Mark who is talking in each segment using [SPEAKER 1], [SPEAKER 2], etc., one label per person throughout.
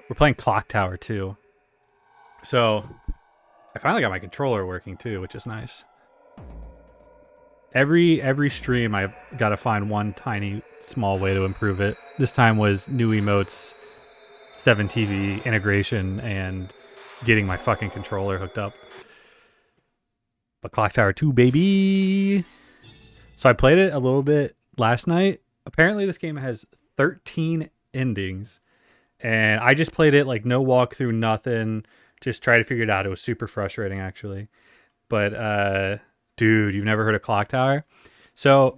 [SPEAKER 1] We're playing Clock Tower 2. So I finally got my controller working too, which is nice. Every stream I've got to find one tiny small way to improve it. This time was new emotes, 7TV integration, and getting my fucking controller hooked up. But Clock Tower 2, baby. So I played it a little bit last night. Apparently this game has 13 endings. And I just played it like no walkthrough, nothing. Just try to figure it out. It was super frustrating actually. But dude, you've never heard of Clock Tower? So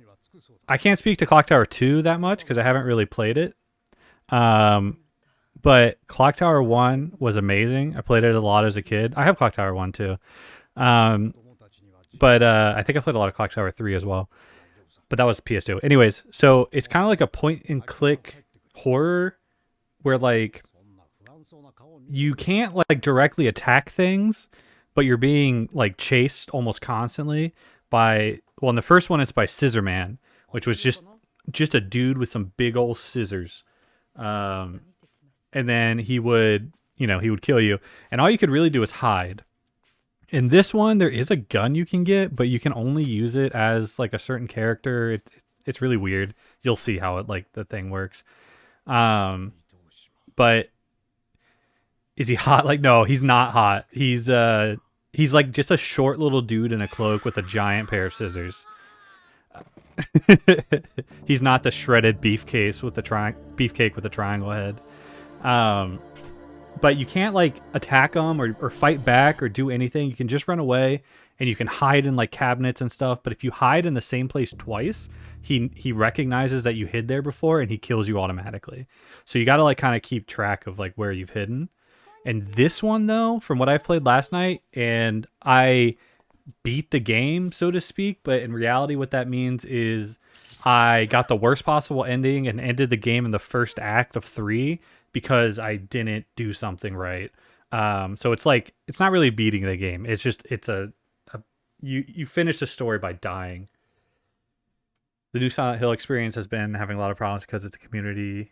[SPEAKER 1] I can't speak to Clock Tower 2 that much because I haven't really played it. But Clock Tower 1 was amazing. I played it a lot as a kid. I have Clock Tower 1 too. But I think I played a lot of Clock Tower 3 as well. But that was PS2. Anyways, so it's kind of like a point and click horror where like you can't like directly attack things, but you're being like chased almost constantly by, well, in the first one it's by Scissor Man, which was just a dude with some big old scissors. And then he would kill you, and all you could really do is hide. In this one, there is a gun you can get, but you can only use it as like a certain character. It's really weird. You'll see how it like the thing works. But is he hot? Like, no, he's not hot. He's like just a short little dude in a cloak with a giant pair of scissors. He's not the shredded beefcake with the triangle head. But you can't like attack him or fight back or do anything. You can just run away, and you can hide in like cabinets and stuff. But if you hide in the same place twice, he recognizes that you hid there before, and he kills you automatically. So you got to like kind of keep track of like where you've hidden. And this one though, from what I played last night, and I beat the game, so to speak, but in reality what that means is I got the worst possible ending and ended the game in the first act of 3 because I didn't do something right. So it's like, it's not really beating the game. It's just, you finish the story by dying. The new Silent Hill experience has been having a lot of problems because it's a community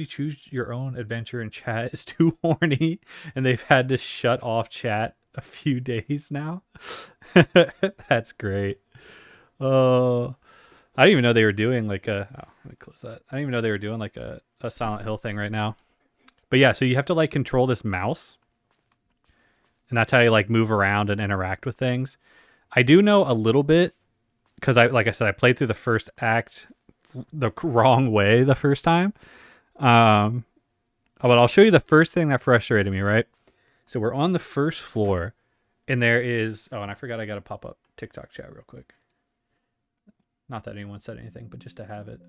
[SPEAKER 1] choose your own adventure, and chat is too horny, and they've had to shut off chat a few days now. That's great. Oh, I didn't even know they were doing like let me close that. I didn't even know they were doing like a Silent Hill thing right now. But yeah, so you have to like control this mouse, and that's how you like move around and interact with things. I do know a little bit because like I said, I played through the first act the wrong way the first time. But I'll show you the first thing that frustrated me, right? So we're on the first floor, and there is, oh, and I forgot I got to pop up TikTok chat real quick. Not that anyone said anything, but just to have it.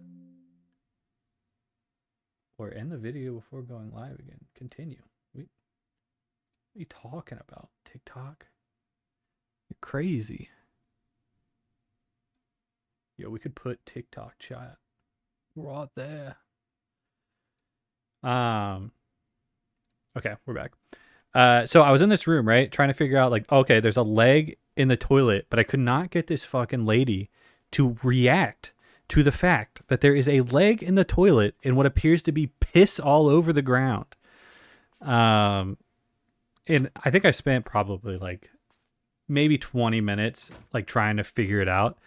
[SPEAKER 1] Or end the video before going live again. Continue. What are you talking about, TikTok? You're crazy. Yo, we could put TikTok chat right there. Okay, we're back. So I was in this room, right, trying to figure out like, okay, there's a leg in the toilet, but I could not get this fucking lady to react to the fact that there is a leg in the toilet and what appears to be piss all over the ground. And I think I spent probably like maybe 20 minutes like trying to figure it out.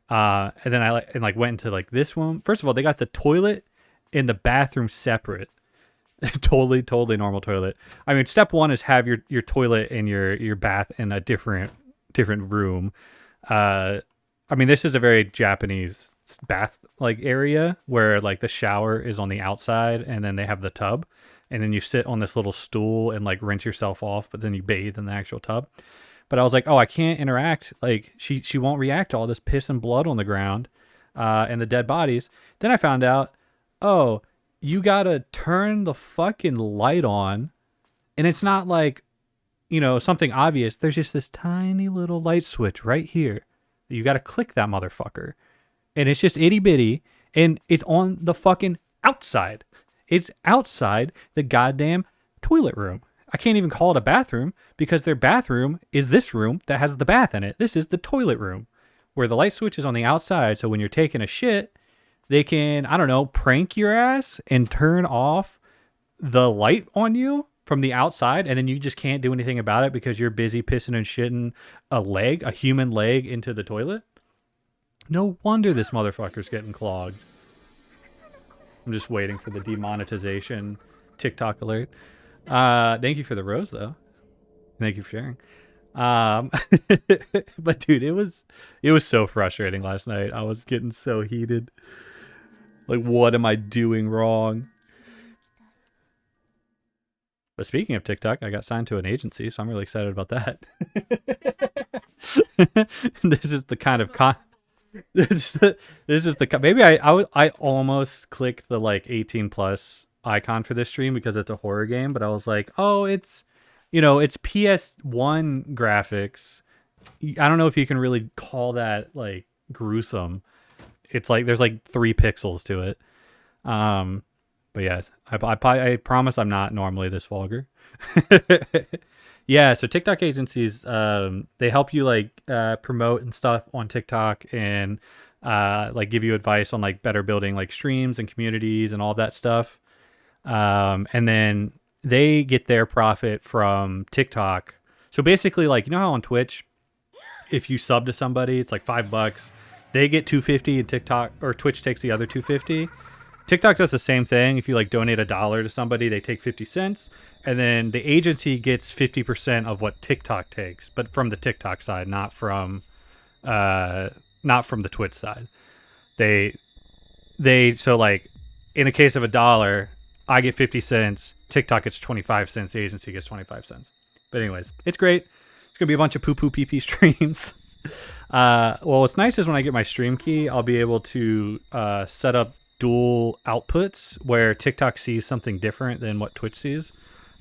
[SPEAKER 1] And then I went into like this one. First of all, they got the toilet and the bathroom separate. totally normal toilet. I mean, step one is have your toilet and your bath in a different room. I mean, this is a very Japanese bath like area where like the shower is on the outside, and then they have the tub, and then you sit on this little stool and like rinse yourself off, but then you bathe in the actual tub. But I was like, oh, I can't interact. Like she won't react to all this piss and blood on the ground, and the dead bodies. Then I found out, oh, you gotta turn the fucking light on, and it's not like, something obvious. There's just this tiny little light switch right here. You gotta click that motherfucker, and it's just itty bitty, and it's on the fucking outside. It's outside the goddamn toilet room. I can't even call it a bathroom because their bathroom is this room that has the bath in it. This is the toilet room where the light switch is on the outside. So when you're taking a shit, they can, I don't know, prank your ass and turn off the light on you from the outside, and then you just can't do anything about it because you're busy pissing and shitting a human leg into the toilet. No wonder this motherfucker's getting clogged. I'm just waiting for the demonetization TikTok alert. Thank you for the rose, though. Thank you for sharing. Um, but dude, it was so frustrating last night. I was getting so heated. Like, what am I doing wrong? But speaking of TikTok, I got signed to an agency, so I'm really excited about that. This is the kind of maybe I almost clicked the like 18 plus icon for this stream because it's a horror game, but I was like, oh, it's PS1 graphics. I don't know if you can really call that like gruesome. It's like there's like 3 pixels to it. But yeah, I promise I'm not normally this vulgar. Yeah, so TikTok agencies, they help you like promote and stuff on TikTok and like give you advice on like better building like streams and communities and all that stuff. And then they get their profit from TikTok. So basically, like, you know how on Twitch, if you sub to somebody, it's like $5. They get 250 and TikTok or Twitch takes the other 250. TikTok does the same thing. If you like donate $1 to somebody, they take 50 cents. And then the agency gets 50% of what TikTok takes, but from the TikTok side, not from the Twitch side. They so like in a case of $1, I get 50 cents, TikTok gets 25 cents, the agency gets 25 cents. But anyways, it's great. It's gonna be a bunch of poo poo pee pee streams. Well, what's nice is when I get my stream key, I'll be able to set up dual outputs where TikTok sees something different than what Twitch sees.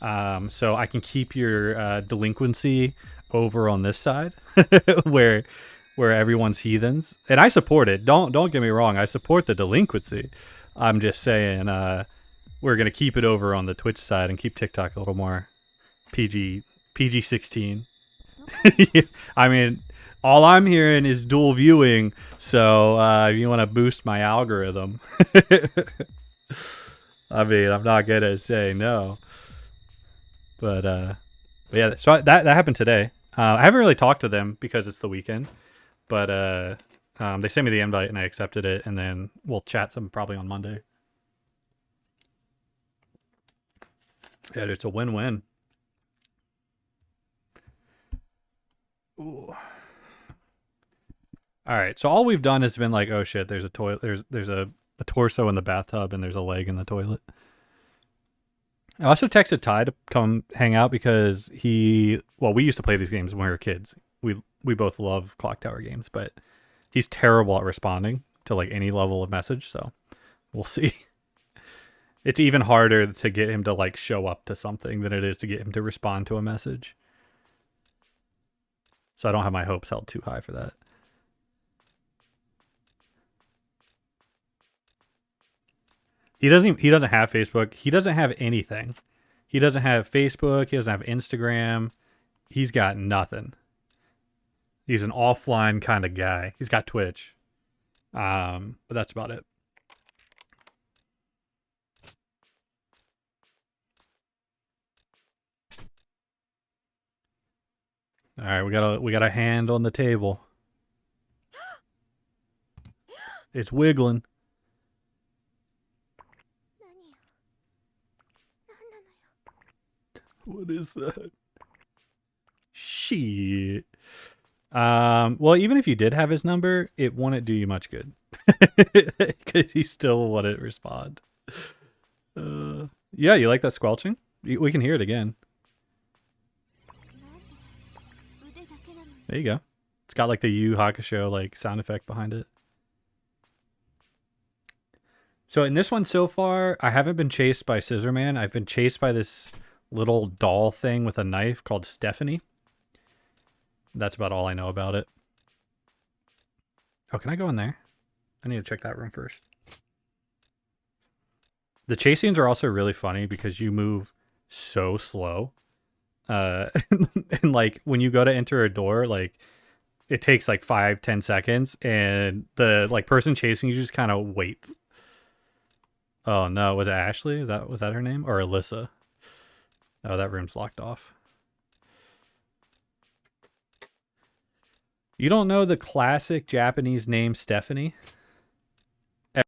[SPEAKER 1] So I can keep your delinquency over on this side where everyone's heathens. And I support it. Don't get me wrong. I support the delinquency. I'm just saying we're going to keep it over on the Twitch side and keep TikTok a little more PG-16. I mean, all I'm hearing is dual viewing, so if you want to boost my algorithm, I mean, I'm not gonna say no. But yeah, so that happened today. I haven't really talked to them because it's the weekend, but they sent me the invite and I accepted it, and then we'll chat some probably on Monday. Yeah, it's a win-win. Ooh. All right, so all we've done has been like, oh shit, there's a toilet, there's a torso in the bathtub, and there's a leg in the toilet. I also texted Ty to come hang out because we used to play these games when we were kids. We both love Clock Tower games, but he's terrible at responding to like any level of message, so we'll see. It's even harder to get him to like show up to something than it is to get him to respond to a message. So I don't have my hopes held too high for that. He doesn't have Facebook. He doesn't have anything. He doesn't have Facebook. He doesn't have Instagram. He's got nothing. He's an offline kind of guy. He's got Twitch. But that's about it. All right, we got a hand on the table. It's wiggling. What is that? Shit. Well, even if you did have his number, it wouldn't do you much good. Because he still wouldn't respond. Yeah, you like that squelching? We can hear it again. There you go. It's got like the Yu Hakusho like sound effect behind it. So in this one so far, I haven't been chased by Scissorman. I've been chased by this little doll thing with a knife called Stephanie. That's about all I know about it. Oh, can I go in there? I need to check that room first. The chase scenes are also really funny because you move so slow. And like when you go to enter a door, like it takes like 5-10 seconds, and the like person chasing you just kind of waits Oh no, was it Ashley? Was that her name? Or Alyssa? Oh, that room's locked off. You don't know the classic Japanese name Stephanie?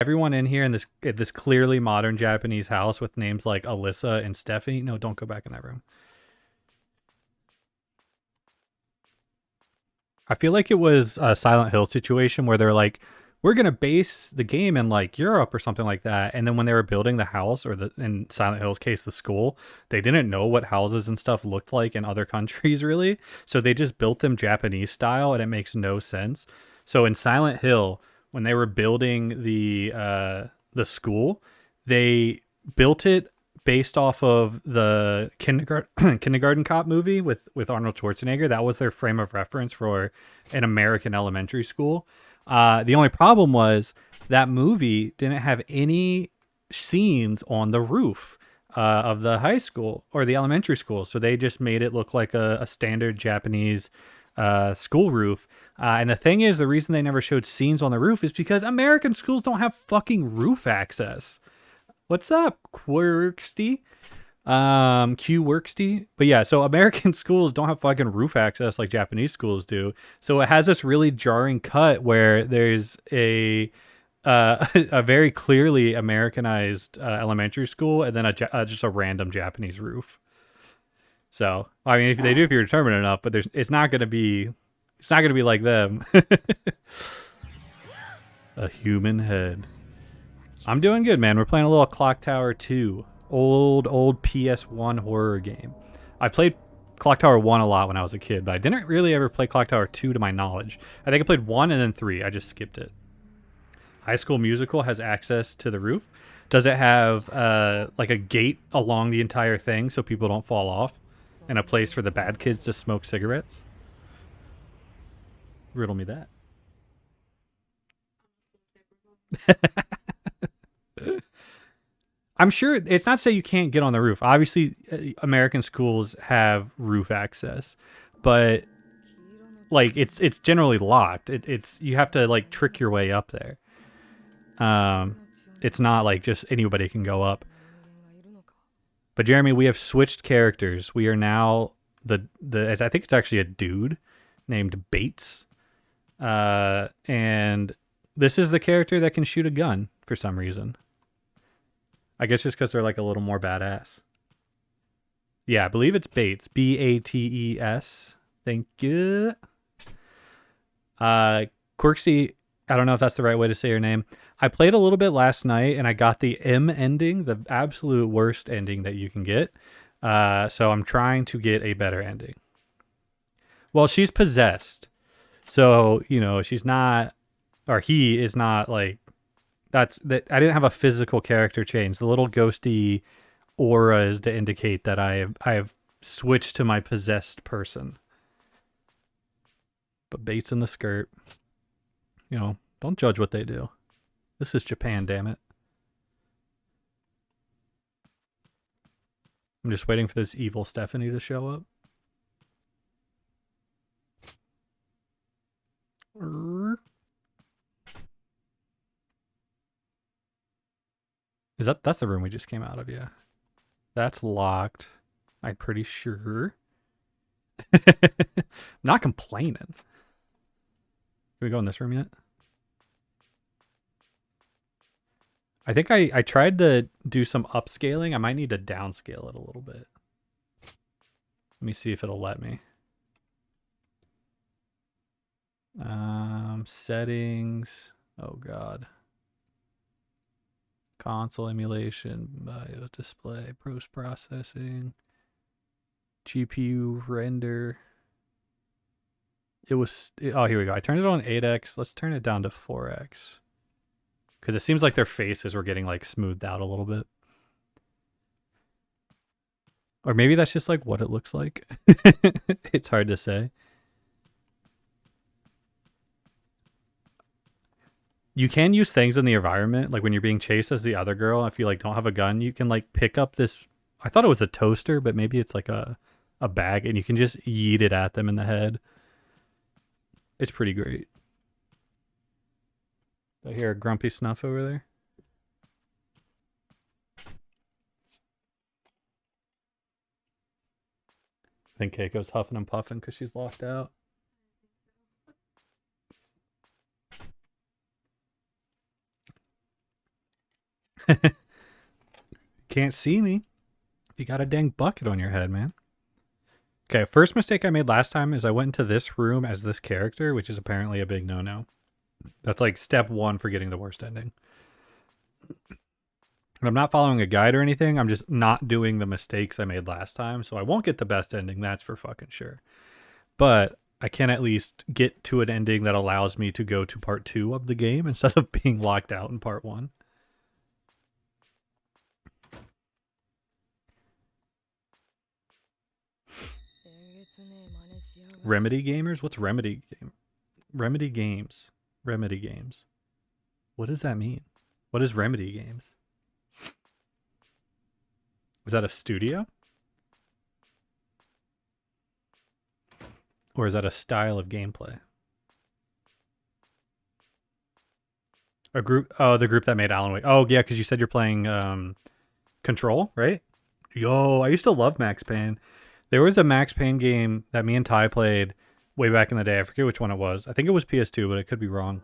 [SPEAKER 1] Everyone in here in this clearly modern Japanese house with names like Alyssa and Stephanie. No, don't go back in that room. I feel like it was a Silent Hill situation where they're like, we're gonna base the game in like Europe or something like that. And then when they were building the house, or the in Silent Hill's case, the school, they didn't know what houses and stuff looked like in other countries really. So they just built them Japanese style, and it makes no sense. So in Silent Hill, when they were building the school, they built it based off of the kindergarten cop movie with Arnold Schwarzenegger. That was their frame of reference for an American elementary school. The only problem was that movie didn't have any scenes on the roof of the high school or the elementary school, so they just made it look like a standard Japanese school roof. And the thing is, the reason they never showed scenes on the roof is because American schools don't have fucking roof access. What's up, Quirksty? Q Worksty. But yeah, so American schools don't have fucking roof access like Japanese schools do. So it has this really jarring cut where there's a very clearly Americanized elementary school, and then just a random Japanese roof. So I mean, if they do, if you're determined enough, but it's not gonna be like them. A human head. I'm doing good, man. We're playing a little Clock Tower 2. Old PS1 horror game. I played Clock Tower 1 a lot when I was a kid, but I didn't really ever play Clock Tower 2 to my knowledge. I think I played 1 and then 3. I just skipped it. High School Musical has access to the roof. Does it have like a gate along the entire thing so people don't fall off? And a place for the bad kids to smoke cigarettes? Riddle me that. I'm sure it's not to say you can't get on the roof. Obviously, American schools have roof access, but like it's generally locked. It's you have to like trick your way up there. Um, it's not like just anybody can go up. But Jeremy, we have switched characters. We are now the I think it's actually a dude named Bates, and this is the character that can shoot a gun for some reason. I guess just because they're like a little more badass. Yeah, I believe it's Bates. Bates. Thank you. Quirksy, I don't know if that's the right way to say your name. I played a little bit last night and I got the M ending, the absolute worst ending that you can get. So I'm trying to get a better ending. Well, she's possessed. So, she's not, or he is not like, that's that. I didn't have a physical character change. The little ghosty aura is to indicate that I have switched to my possessed person. But Bates in the skirt, don't judge what they do. This is Japan, damn it. I'm just waiting for this evil Stephanie to show up. That's the room we just came out of, yeah. That's locked. I'm pretty sure. Not complaining. Can we go in this room yet? I think I tried to do some upscaling. I might need to downscale it a little bit. Let me see if it'll let me. Settings. Oh god. Console emulation, bio display, post processing, GPU render. Here we go. I turned it on 8x. Let's turn it down to 4x. Because it seems like their faces were getting like smoothed out a little bit. Or maybe that's just like what it looks like. It's hard to say. You can use things in the environment, like when you're being chased as the other girl. If you like don't have a gun, you can like pick up this. I thought it was a toaster, but maybe it's like a bag, and you can just yeet it at them in the head. It's pretty great. I hear a grumpy snuff over there. think Keiko's huffing and puffing because she's locked out. Can't see me. You got a dang bucket on your head, man. Okay, first mistake I made last time is I went into this room as this character, which is apparently a big no-no. That's like step one for getting the worst ending. And I'm not following a guide or anything. I'm just not doing the mistakes I made last time, so I won't get the best ending, that's for fucking sure. But I can at least get to an ending that allows me to go to part 2 of the game instead of being locked out in part 1. Remedy gamers? What's Remedy game? Remedy games. Remedy games. What does that mean? What is Remedy games? Is that a studio? Or is that a style of gameplay? A group? Oh, the group that made Alan Wake. Oh, yeah, because you said you're playing Control, right? Yo, I used to love Max Payne. There was a Max Payne game that me and Ty played way back in the day. I forget which one it was. I think it was PS2, but I could be wrong.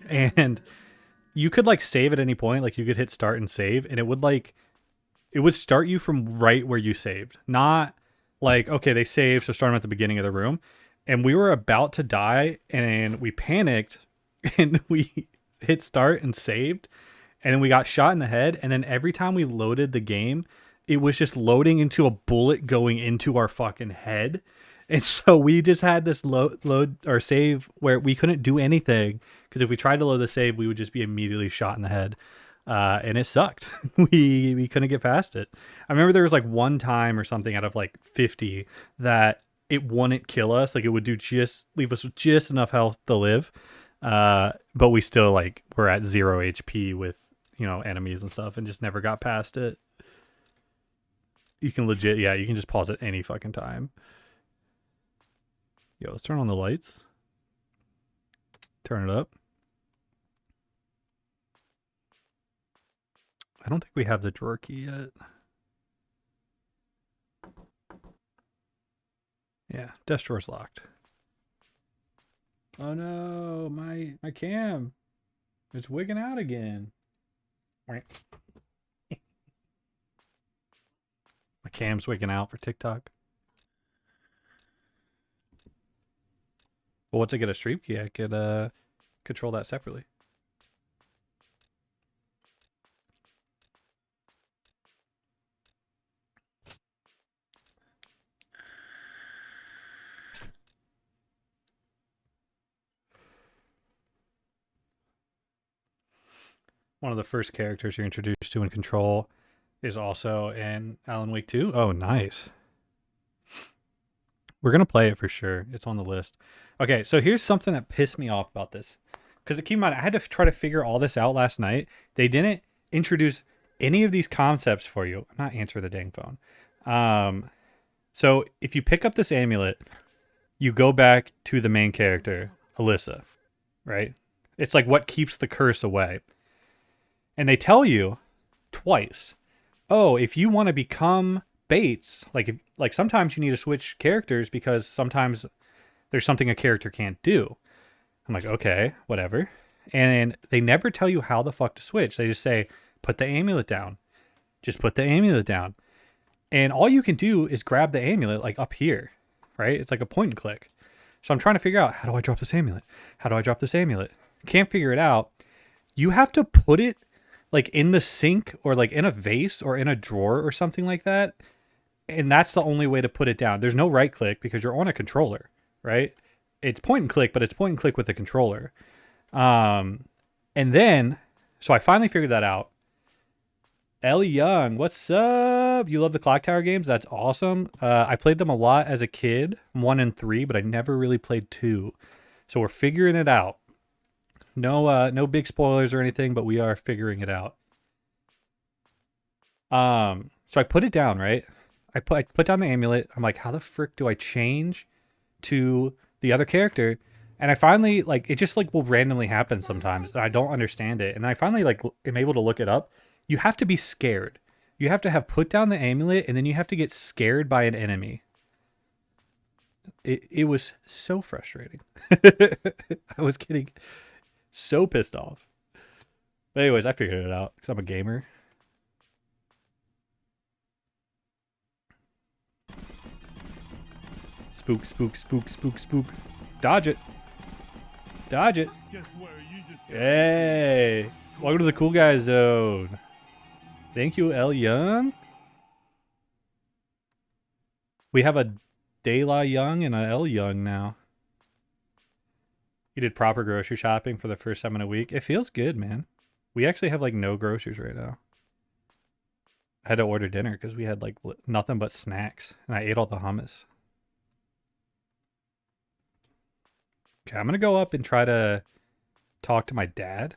[SPEAKER 1] And you could like save at any point. Like you could hit start and save, and it would start you from right where you saved. Not like, okay, they saved, so start them at the beginning of the room. And we were about to die, and we panicked, and we hit start and saved, and then we got shot in the head. And then every time we loaded the game, it was just loading into a bullet going into our fucking head. And so we just had this load or save where we couldn't do anything because if we tried to load the save, we would just be immediately shot in the head. And it sucked. We couldn't get past it. I remember there was like one time or something out of like 50 that it wouldn't kill us. Like it would just leave us with just enough health to live. But we still like were at 0 HP with, enemies and stuff and just never got past it. You can legit, yeah, you can just pause at any fucking time. Yo, let's turn on the lights. Turn it up. I don't think we have the drawer key yet. Yeah, desk drawer's locked. Oh no, my cam. It's wigging out again. My cam's wigging out for TikTok. Well, once I get a stream key, I could control that separately. One of the first characters you're introduced to in Control is also in Alan Wake 2. Oh, nice. We're going to play it for sure. It's on the list. Okay, so here's something that pissed me off about this. Because keep in mind, I had to try to figure all this out last night. They didn't introduce any of these concepts for you. Not answer the dang phone. So if you pick up this amulet, you go back to the main character, Alyssa, right? It's like what keeps the curse away. And they tell you twice, oh, if you want to become Bates, like sometimes you need to switch characters because sometimes there's something a character can't do. I'm like, okay, whatever. And they never tell you how the fuck to switch. They just say, put the amulet down. Just put the amulet down. And all you can do is grab the amulet like up here, right? It's like a point and click. So I'm trying to figure out, how do I drop this amulet? How do I drop this amulet? Can't figure it out. You have to put it like in the sink or like in a vase or in a drawer or something like that. And that's the only way to put it down. There's no right click because you're on a controller, right? It's point and click, but it's point and click with the controller. And then, so I finally figured that out. Ellie Young, what's up? You love the Clock Tower games? That's awesome. I played them a lot as a kid, 1 and 3, but I never really played 2. So we're figuring it out. No big spoilers or anything, but we are figuring it out. So I put it down, right? I put down the amulet. I'm like, how the frick do I change to the other character? And I finally it just will randomly happen sometimes. And I don't understand it. And I finally am able to look it up. You have to be scared. You have to have put down the amulet, and then you have to get scared by an enemy. It was so frustrating. I was getting so pissed off. But anyways, I figured it out because I'm a gamer. Spook, spook, spook, spook, spook. Dodge it. Dodge it. Hey. Welcome to the cool guy zone. Thank you, L Young. We have a De La Young and a L Young now. You did proper grocery shopping for the first time in a week. It feels good, man. We actually have like no groceries right now. I had to order dinner because we had like nothing but snacks, and I ate all the hummus. Okay, I'm gonna go up and try to talk to my dad.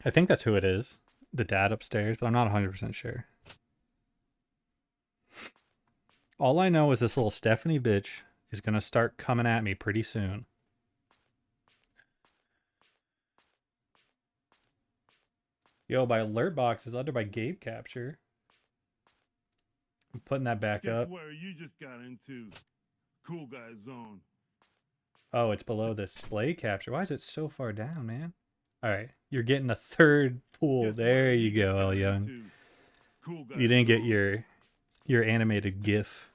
[SPEAKER 1] I think that's who it is, the dad upstairs, but I'm not 100% sure. All I know is this little Stephanie bitch is gonna start coming at me pretty soon. Yo, my alert box is under my game capture. I'm putting that back up.
[SPEAKER 2] Where you just got into cool guy zone.
[SPEAKER 1] Oh, it's below the display capture. Why is it so far down, man? All right, you're getting a third pool. There you go, El Young. You didn't get your animated GIF.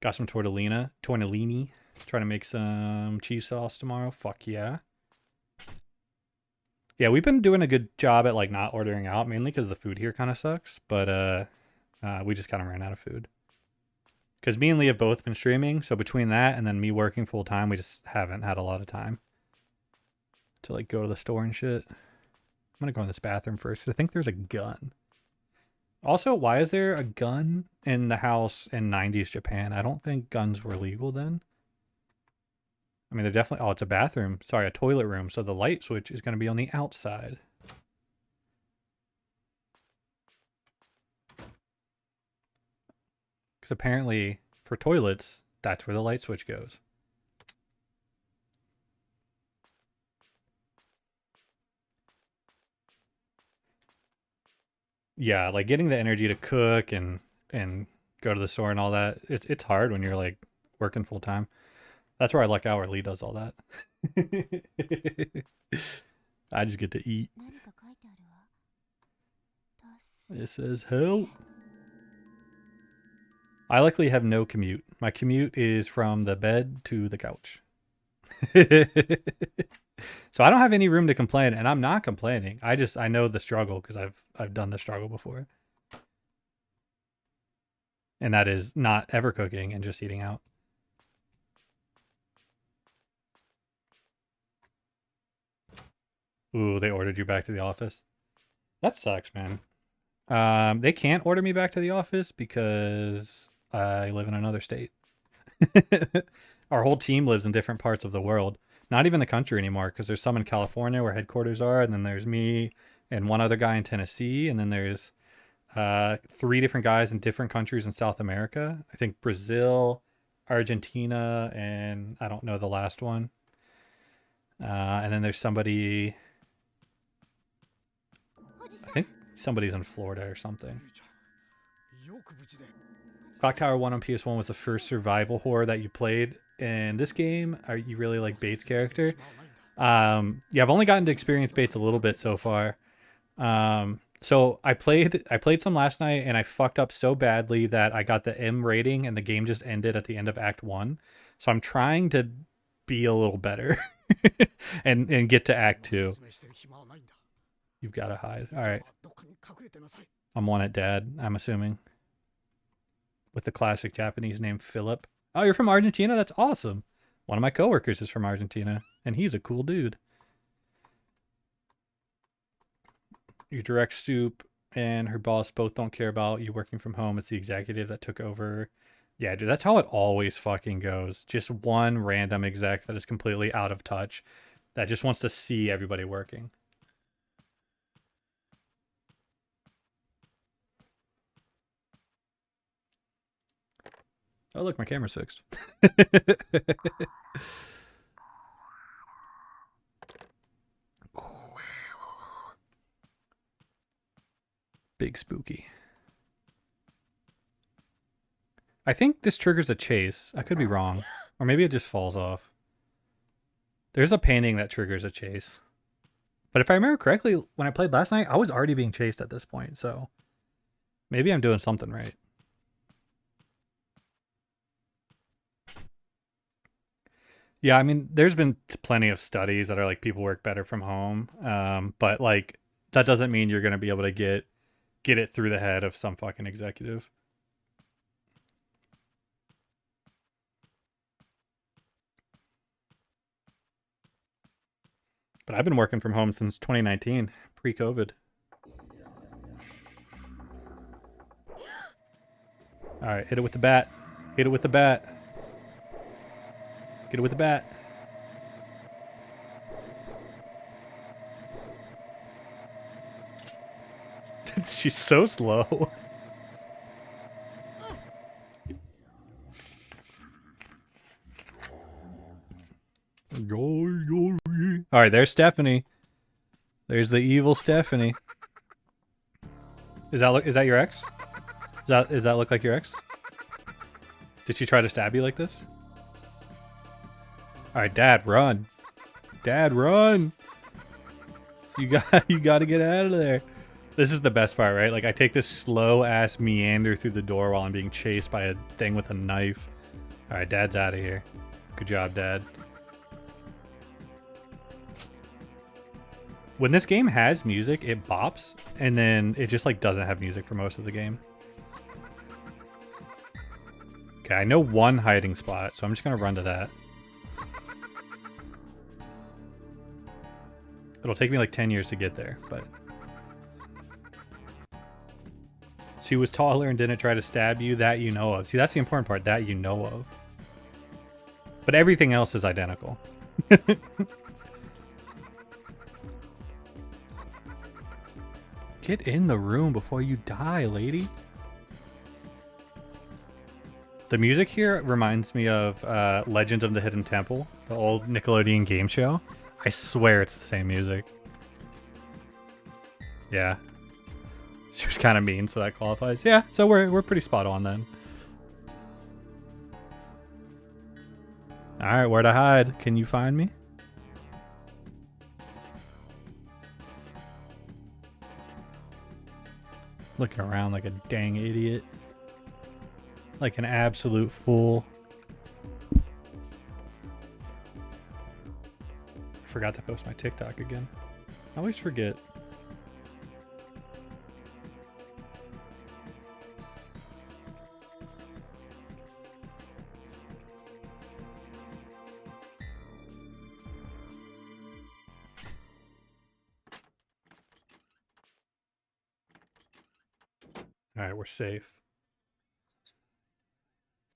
[SPEAKER 1] Got some tortellini. Trying to make some cheese sauce tomorrow. Fuck yeah. Yeah, we've been doing a good job at like not ordering out, mainly because the food here kind of sucks. But we just kind of ran out of food. Because me and Lee have both been streaming, so between that and then me working full time, we just haven't had a lot of time to like go to the store and shit. I'm gonna go in this bathroom first. I think there's a gun. Also, why is there a gun in the house in 90s Japan? I don't think guns were legal then. I mean, they're definitely... Oh, it's a bathroom. Sorry, a toilet room. So the light switch is going to be on the outside. Because apparently, for toilets, that's where the light switch goes. Yeah, like getting the energy to cook and go to the store and all that. It's hard when you're like working full time. That's where I luck out where Lee does all that. I just get to eat. It says help. I luckily have no commute. My commute is from the bed to the couch. So I don't have any room to complain, and I'm not complaining. I know the struggle because I've done the struggle before. And that is not ever cooking and just eating out. Ooh, they ordered you back to the office. That sucks, man. They can't order me back to the office because I live in another state. Our whole team lives in different parts of the world. Not even the country anymore, because there's some in California where headquarters are, and then there's me and one other guy in Tennessee, and then there's 3 different guys in different countries in South America. I think Brazil, Argentina, and I don't know the last one. And then there's somebody... I think somebody's in Florida or something. Clock Tower 1 on PS1 was the first survival horror that you played. In this game, are you really like Bates' character? Yeah, I've only gotten to experience Bates a little bit so far. So I played some last night and I fucked up so badly that I got the M rating and the game just ended at the end of Act 1. So I'm trying to be a little better and get to Act 2. You've got to hide. All right. I'm on it, Dad, I'm assuming. With the classic Japanese name Philip. Oh, you're from Argentina? That's awesome. One of my coworkers is from Argentina, and he's a cool dude. Your direct soup and her boss both don't care about you working from home. It's the executive that took over. Yeah, dude, that's how it always fucking goes. Just one random exec that is completely out of touch that just wants to see everybody working. Oh, look, my camera's fixed. Big spooky. I think this triggers a chase. I could be wrong. Or maybe it just falls off. There's a painting that triggers a chase. But if I remember correctly, when I played last night, I was already being chased at this point, so maybe I'm doing something right. Yeah, I mean, there's been plenty of studies that are like people work better from home, but like that doesn't mean you're gonna be able to get it through the head of some fucking executive. But I've been working from home since 2019, pre-COVID. All right, hit it with the bat. Hit it with the bat. Get it with the bat. She's so slow. All right, there's Stephanie. There's the evil Stephanie. Is that your ex? Does that look like your ex? Did she try to stab you like this? All right, Dad, run. Dad, run. You got to get out of there. This is the best part, right? Like I take this slow ass meander through the door while I'm being chased by a thing with a knife. All right, Dad's out of here. Good job, Dad. When this game has music, it bops, and then it just like doesn't have music for most of the game. Okay, I know one hiding spot, so I'm just gonna run to that. It'll take me like 10 years to get there, but... She was taller and didn't try to stab you, that you know of. See, that's the important part, that you know of. But everything else is identical. Get in the room before you die, lady. The music here reminds me of Legend of the Hidden Temple, the old Nickelodeon game show. I swear it's the same music. Yeah. She was kind of mean, so that qualifies. Yeah, so we're pretty spot on then. All right, where to hide? Can you find me? Looking around like a dang idiot. Like an absolute fool. Forgot to post my TikTok again. I always forget. All right, we're safe.